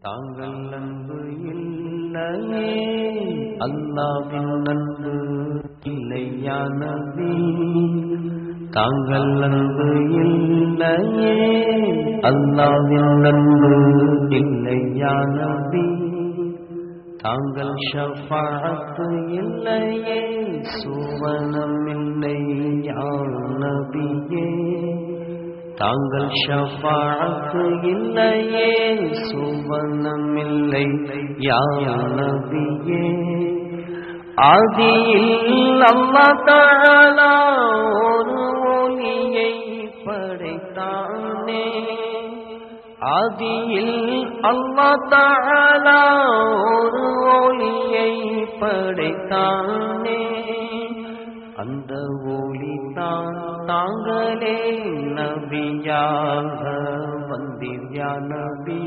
தாங்கள் அன்பு இல்லையே அல்லாஹ்வின் அன்பு இல்லையா நபி. தாங்கள் அன்பு இல்லையே அல்லாஹ்வின் அன்பு இல்லையா நபி. தாங்கள் ஷஃபாஅத் இல்லையே சுவனம் இல்லை யா நபியே. தாங்கள் ஷஃபாஅத் இல்லையே சுவனம் இல்லை யா நபியே. ஆதியில் அல்லாஹ் தஆலா ஒரு ஒளியை படைத்தானே. ஆதியில் அல்லாஹ் தஆலா ஒரு ஒளியை படைத்தானே. அந்த ஒளிதான் தாங்களே நபியாக வந்தீர் யா நபி.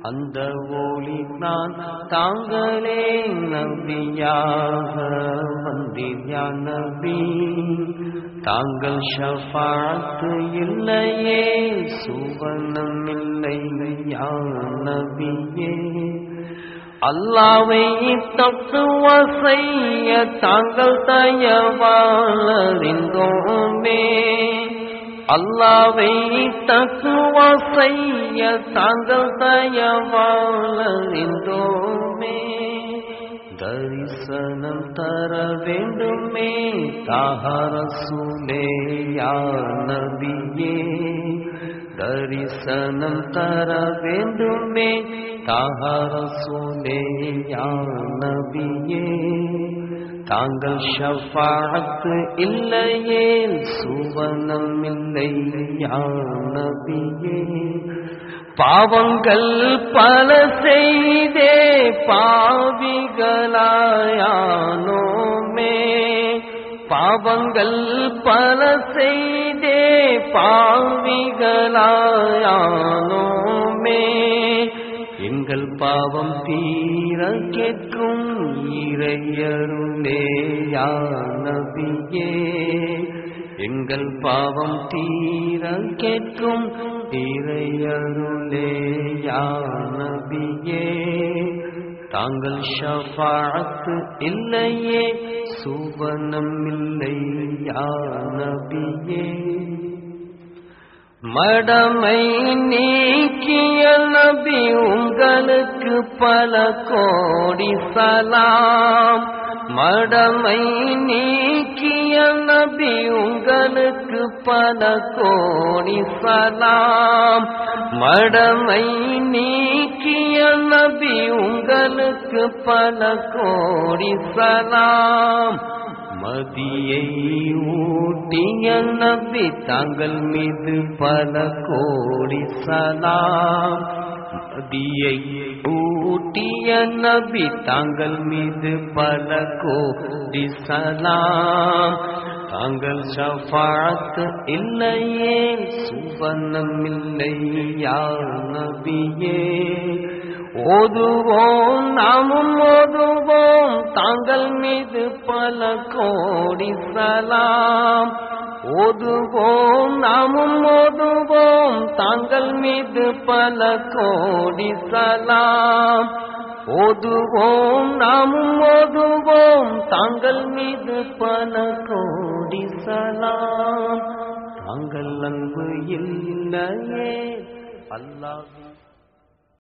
அந்த ஒளிதான் தாங்களே நபியாக வந்தீர் யா நபி. தாங்கள் ஷஃபாஅத் இல்லையே சுவனம் இல்லை யா நபியே. அல்லாஹ்வை தக்வா செய்ய தாங்கள் தயவால் அறிந்தோமே. அல்லாஹ்வை தக்வா செய்ய தாங்கள் தயவால் அறிந்தோமே. தரிசனம் தர வேண்டுமே தாஹா ரசூலே யா நபியே. தரிசனம் தர வேண்டுமே தாஹா ரசூலே யா நபியே. தாங்கள் ஷஃபாஅத் இல்லையே சுவனம் இல்லை யா நபியே. பாவங்கள் பல செய்தே பாவிகளாயானோமே. பாவங்கள் பல செய்தே பாவிகளாயானோமே. எங்கள் பாவம் தீர கேட்கும் இறையருளே யா நபியே. எங்கள் பாவம் தீர கேட்கும் இறையருளே யா நபியே. தாங்கள் ஷஃபாஅத் இல்லையே சுவனம் இல்லை யா நபியே. மடமை நீக்கிய நபி உங்களுக்கு பல கோடி சலாம். மடமை நீக்கிய நபி உங்களுக்கு பல கோடி சலாம். மடமை நீக்கிய நபி உங்களுக்கு பல கோடி சலாம். மதியை ஊட்டிய நபி தாங்கள் மீது பல கோடி சலாம். மதியை ஊட்டிய நபி தாங்கள் மீது பல கோடி சலாம். தாங்கள் ஷஃபாஅத் இல்லையே சுவனம் இல்லை யா நபியே. ஓதுவோம் நாமும் ஓதுவோம் தாங்கள் மீது பல கோடி சலாம். ஓதுவோம் நாமும் ஓதுவோம் தாங்கள் மீது பல கோடி சலாம். ஓதுவோம் நாமும் ஓதுவோம் தாங்கள் மீது பல கோடி சலாம். தாங்கள் அன்பு இல்லையே அல்லாஹ்